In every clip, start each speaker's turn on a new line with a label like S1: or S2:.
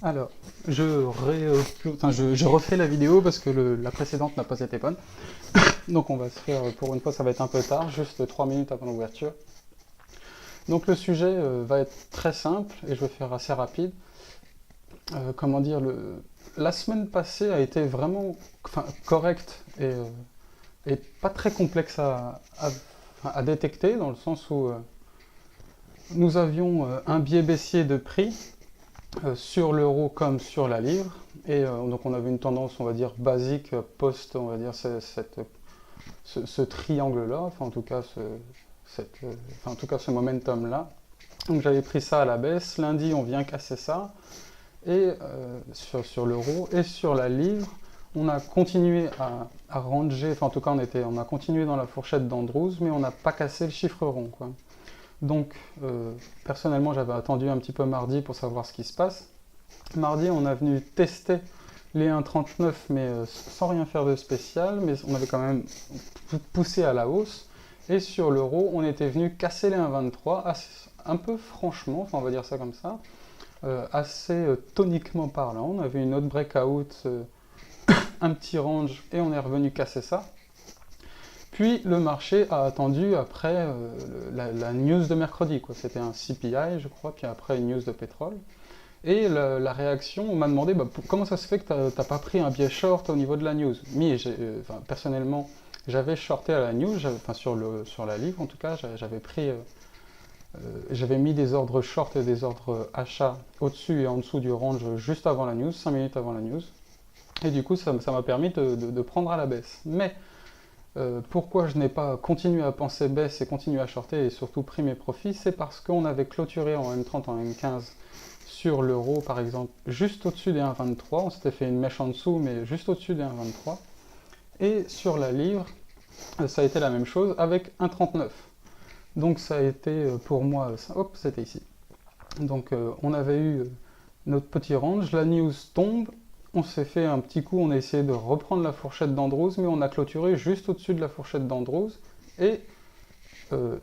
S1: Alors, je refais la vidéo parce que la précédente n'a pas été bonne. Donc on va se faire, pour une fois ça va être un peu tard, juste 3 minutes avant l'ouverture. Donc le sujet va être très simple et je vais faire assez rapide. Comment dire, la semaine passée a été vraiment correcte et pas très complexe à détecter, dans le sens où nous avions un biais baissier de prix sur l'euro comme sur la livre. Et donc on avait une tendance, on va dire, basique post, on va dire, ce triangle-là, enfin en tout cas enfin, en tout cas ce momentum-là. Donc j'avais pris ça à la baisse. Lundi, on vient casser ça. Et sur l'euro et sur la livre, on a continué à ranger, enfin en tout cas on a continué dans la fourchette d'Andrews, mais on n'a pas cassé le chiffre rond, quoi. Donc personnellement j'avais attendu un petit peu mardi pour savoir ce qui se passe. Mardi on a venu tester les 1,39 mais sans rien faire de spécial, mais on avait quand même poussé à la hausse. Et sur l'euro on était venu casser les 1,23 un peu franchement, enfin on va dire ça comme ça, assez toniquement parlant. On avait une autre breakout, un petit range et on est revenu casser ça. Puis le marché a attendu après la news de mercredi, quoi. C'était un CPI, je crois, puis après une news de pétrole. Et la réaction, on m'a demandé comment ça se fait que t'as pas pris un biais short au niveau de la news. Personnellement, j'avais shorté à la news, enfin sur la livre en tout cas, j'avais mis des ordres short et des ordres achat au-dessus et en dessous du range juste avant la news, 5 minutes avant la news. Et du coup, ça m'a permis de prendre à la baisse. Mais pourquoi je n'ai pas continué à penser baisse et continué à shorter et surtout pris mes profits, c'est parce qu'on avait clôturé en M30, en M15 sur l'euro par exemple, juste au-dessus des 1,23. On s'était fait une mèche en dessous, mais juste au-dessus des 1,23. Et sur la livre, ça a été la même chose avec 1,39. Donc ça a été pour moi, hop, c'était ici. Donc on avait eu notre petit range, la news tombe, on s'est fait un petit coup, on a essayé de reprendre la fourchette d'Andrews, mais on a clôturé juste au-dessus de la fourchette d'Andrews. Et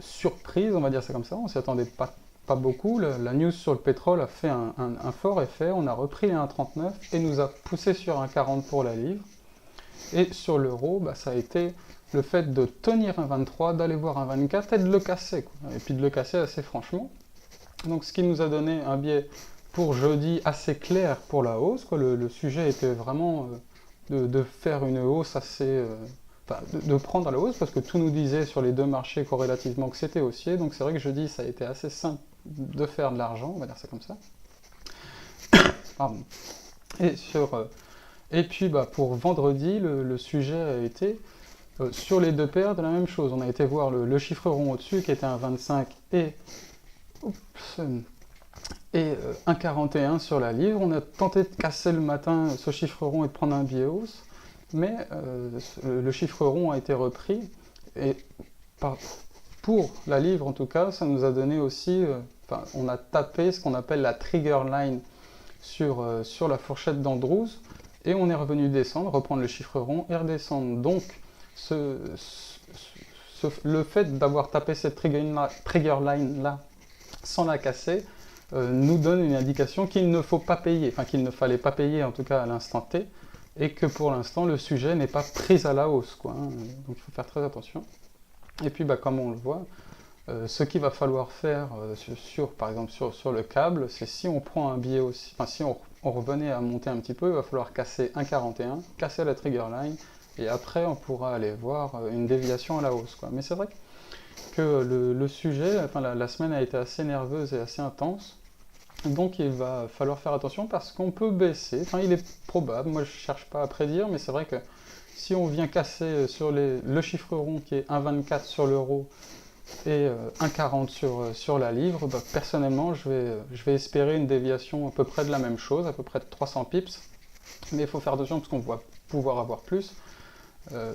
S1: surprise, on va dire ça comme ça, on s'y attendait pas beaucoup. La news sur le pétrole a fait un fort effet, on a repris les 1,39 et nous a poussé sur 1,40 pour la livre. Et sur l'euro, ça a été le fait de tenir un 23, d'aller voir un 24 et de le casser, quoi. Et puis de le casser assez franchement. Donc ce qui nous a donné un biais pour jeudi assez clair pour la hausse, quoi. Le sujet était vraiment de faire une hausse assez... enfin, de prendre à la hausse, parce que tout nous disait sur les deux marchés corrélativement que c'était haussier. Donc c'est vrai que jeudi, ça a été assez simple de faire de l'argent, on va dire ça comme ça. Pardon. Et, et puis pour vendredi, le sujet a été sur les deux paires de la même chose. On a été voir le chiffre rond au-dessus qui était un 25 oups, et 1,41 sur la livre. On a tenté de casser le matin ce chiffre rond et de prendre un biais hausse, mais le chiffre rond a été repris. Et par, pour la livre en tout cas, ça nous a donné aussi, on a tapé ce qu'on appelle la trigger line sur la fourchette d'Andrews, et on est revenu descendre, reprendre le chiffre rond et redescendre. Donc le fait d'avoir tapé cette trigger line là sans la casser nous donne une indication qu'il ne faut pas payer, enfin qu'il ne fallait pas payer en tout cas à l'instant T, et que pour l'instant le sujet n'est pas pris à la hausse, quoi, hein. Donc il faut faire très attention. Et puis comme on le voit, ce qu'il va falloir faire par exemple sur le câble, c'est si on prend un biais aussi, enfin si on revenait à monter un petit peu, il va falloir casser 1,41, casser la trigger line, et après on pourra aller voir une déviation à la hausse, quoi. Mais c'est vrai que le sujet, enfin la semaine a été assez nerveuse et assez intense, donc il va falloir faire attention parce qu'on peut baisser, enfin il est probable, moi je cherche pas à prédire, mais c'est vrai que si on vient casser sur le chiffre rond qui est 1,24 sur l'euro et 1,40 sur la livre, personnellement je vais espérer une déviation à peu près de la même chose, à peu près de 300 pips, mais il faut faire attention parce qu'on va pouvoir avoir plus. Euh,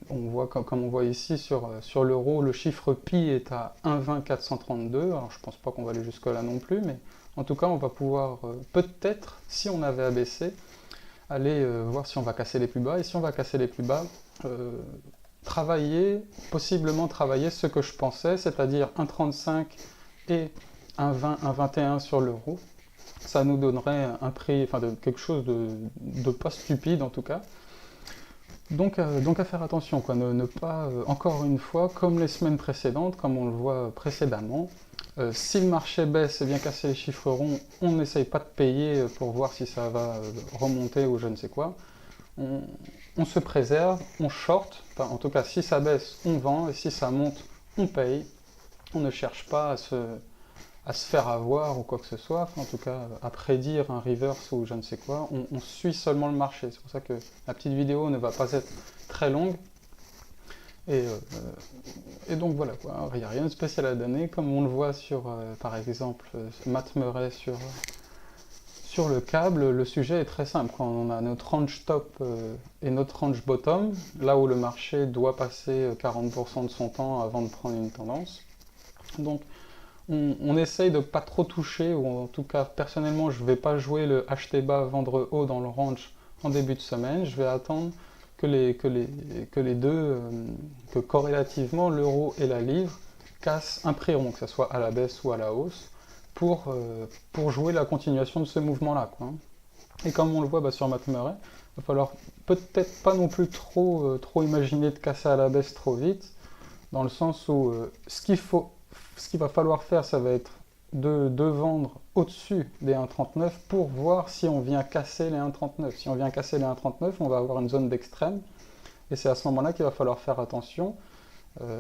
S1: on voit comme on voit ici sur l'euro, le chiffre pi est à 1,20 432. Alors je pense pas qu'on va aller jusque là non plus, mais en tout cas on va pouvoir peut-être, si on avait abaissé, aller voir si on va casser les plus bas. Et si on va casser les plus bas, possiblement travailler ce que je pensais, c'est-à-dire 1,35 et 1,20, 1,21 sur l'euro. ça nous donnerait un prix, enfin quelque chose de pas stupide en tout cas. Donc à faire attention, quoi, ne pas, encore une fois, comme les semaines précédentes, comme on le voit précédemment, si le marché baisse et vient casser les chiffres ronds, on n'essaye pas de payer pour voir si ça va remonter ou je ne sais quoi. On se préserve, on short, enfin, en tout cas si ça baisse, on vend, et si ça monte, on paye. On ne cherche pas à se faire avoir ou quoi que ce soit, enfin, en tout cas à prédire un reverse ou je ne sais quoi, on suit seulement le marché. C'est pour ça que la petite vidéo ne va pas être très longue. Et donc voilà, quoi. Il n'y a rien de spécial à donner, comme on le voit sur, par exemple, Matt Murray sur le câble, le sujet est très simple. Quand on a notre range top et notre range bottom, là où le marché doit passer 40% de son temps avant de prendre une tendance. Donc on essaye de pas trop toucher, ou en tout cas personnellement je ne vais pas jouer le acheter bas, vendre haut dans le range en début de semaine. Je vais attendre que les deux, que corrélativement l'euro et la livre cassent un prix rond, que ce soit à la baisse ou à la hausse, pour jouer la continuation de ce mouvement-là, quoi. Et comme on le voit sur Matt Murray, il va falloir peut-être pas non plus trop imaginer de casser à la baisse trop vite, dans le sens où ce qu'il va falloir faire, ça va être de vendre au-dessus des 1,39 pour voir si on vient casser les 1,39. Si on vient casser les 1,39, on va avoir une zone d'extrême, et c'est à ce moment-là qu'il va falloir faire attention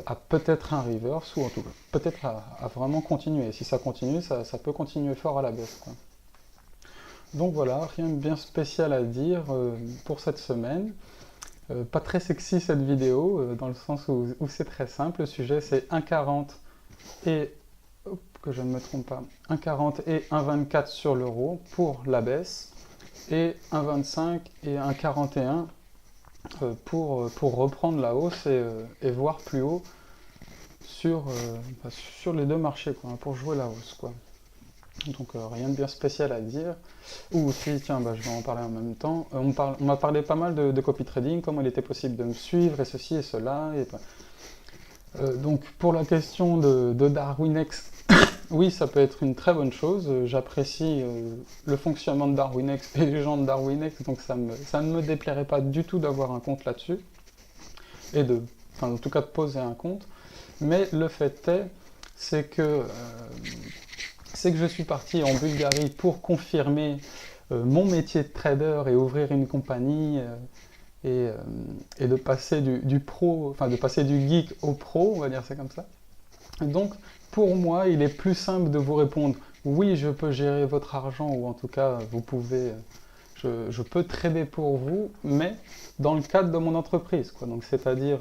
S1: à peut-être un reverse, ou en tout cas peut-être à vraiment continuer. Et si ça continue, ça peut continuer fort à la baisse, quoi. Donc voilà, rien de bien spécial à dire pour cette semaine. Pas très sexy cette vidéo, dans le sens où c'est très simple. Le sujet c'est 1,40 et, que je ne me trompe pas, 1,40 et 1,24 sur l'euro pour la baisse, et 1,25 et 1,41 pour reprendre la hausse et voir plus haut sur les deux marchés, quoi, pour jouer la hausse, quoi. Donc rien de bien spécial à dire. Ou aussi, tiens, je vais en parler en même temps. On m'a parlé pas mal de copy trading, comment il était possible de me suivre, et ceci et cela. Donc pour la question de DarwinX, oui, ça peut être une très bonne chose. J'apprécie le fonctionnement de DarwinX et les gens de DarwinX, donc ça ne me déplairait pas du tout d'avoir un compte là-dessus, et en tout cas de poser un compte. Mais le fait est, c'est que je suis parti en Bulgarie pour confirmer mon métier de trader et ouvrir une compagnie et de passer du pro, enfin de passer du geek au pro, on va dire ça comme ça. Donc pour moi, il est plus simple de vous répondre oui, je peux gérer votre argent, ou en tout cas vous pouvez, je peux trader pour vous, mais dans le cadre de mon entreprise, quoi. Donc c'est-à-dire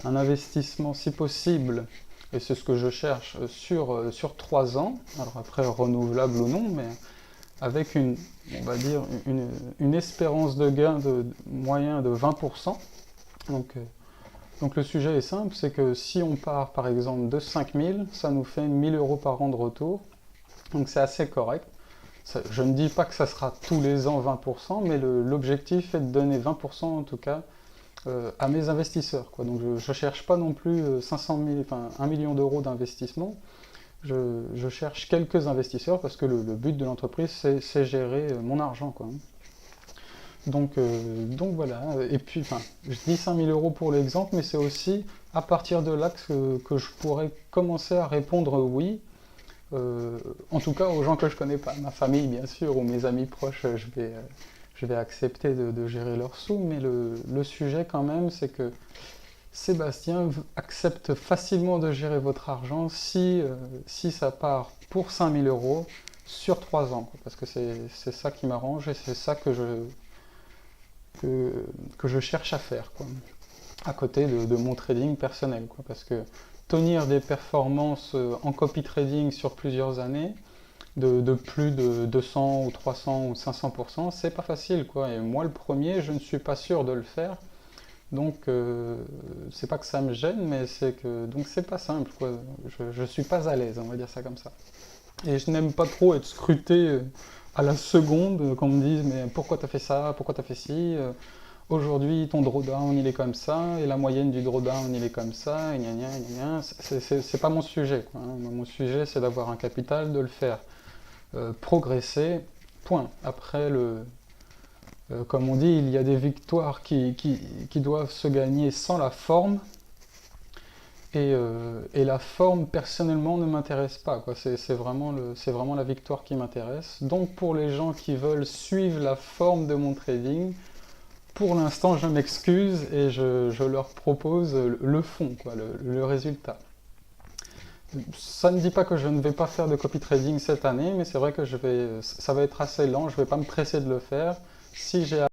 S1: un investissement si possible, et c'est ce que je cherche, sur 3 ans, alors après renouvelable ou non, mais avec on va dire une espérance de gain moyen de 20%. Donc le sujet est simple, c'est que si on part par exemple de 5000, ça nous fait 1000 euros par an de retour, donc c'est assez correct. Je ne dis pas que ça sera tous les ans 20%, mais l'objectif est de donner 20% en tout cas à mes investisseurs, quoi. Donc je ne cherche pas non plus 500 000, enfin 1 million d'euros d'investissement. Je cherche quelques investisseurs parce que le but de l'entreprise c'est gérer mon argent, quoi. Donc voilà, et puis je dis 5 000 euros pour l'exemple, mais c'est aussi à partir de là que je pourrais commencer à répondre oui, en tout cas aux gens que je connais pas, ma famille bien sûr, ou mes amis proches, je vais accepter de gérer leurs sous, mais le sujet quand même c'est que Sébastien accepte facilement de gérer votre argent si ça part pour 5 000 euros sur 3 ans, quoi, parce que c'est ça qui m'arrange et c'est ça que je cherche à faire, quoi, à côté de mon trading personnel, quoi, parce que tenir des performances en copy trading sur plusieurs années, de plus de 200 ou 300 ou 500%, c'est pas facile, quoi, et moi le premier, je ne suis pas sûr de le faire. Donc c'est pas que ça me gêne, mais c'est que donc c'est pas simple, quoi. Je suis pas à l'aise, on va dire ça comme ça. Et je n'aime pas trop être scruté à la seconde, qu'on me dise mais pourquoi t'as fait ça, pourquoi t'as fait ci, aujourd'hui ton drawdown il est comme ça, et la moyenne du drawdown il est comme ça, et gna gna gna gna. C'est pas mon sujet, quoi, hein. Mon sujet c'est d'avoir un capital, de le faire progresser, Point. Après, comme on dit, il y a des victoires qui doivent se gagner sans la forme. Et la forme, personnellement, ne m'intéresse pas, quoi. C'est vraiment la victoire qui m'intéresse. Donc, pour les gens qui veulent suivre la forme de mon trading, pour l'instant, je m'excuse et je leur propose le fond, quoi, le résultat. Ça ne dit pas que je ne vais pas faire de copy trading cette année, mais c'est vrai que ça va être assez lent, je ne vais pas me presser de le faire. Si j'ai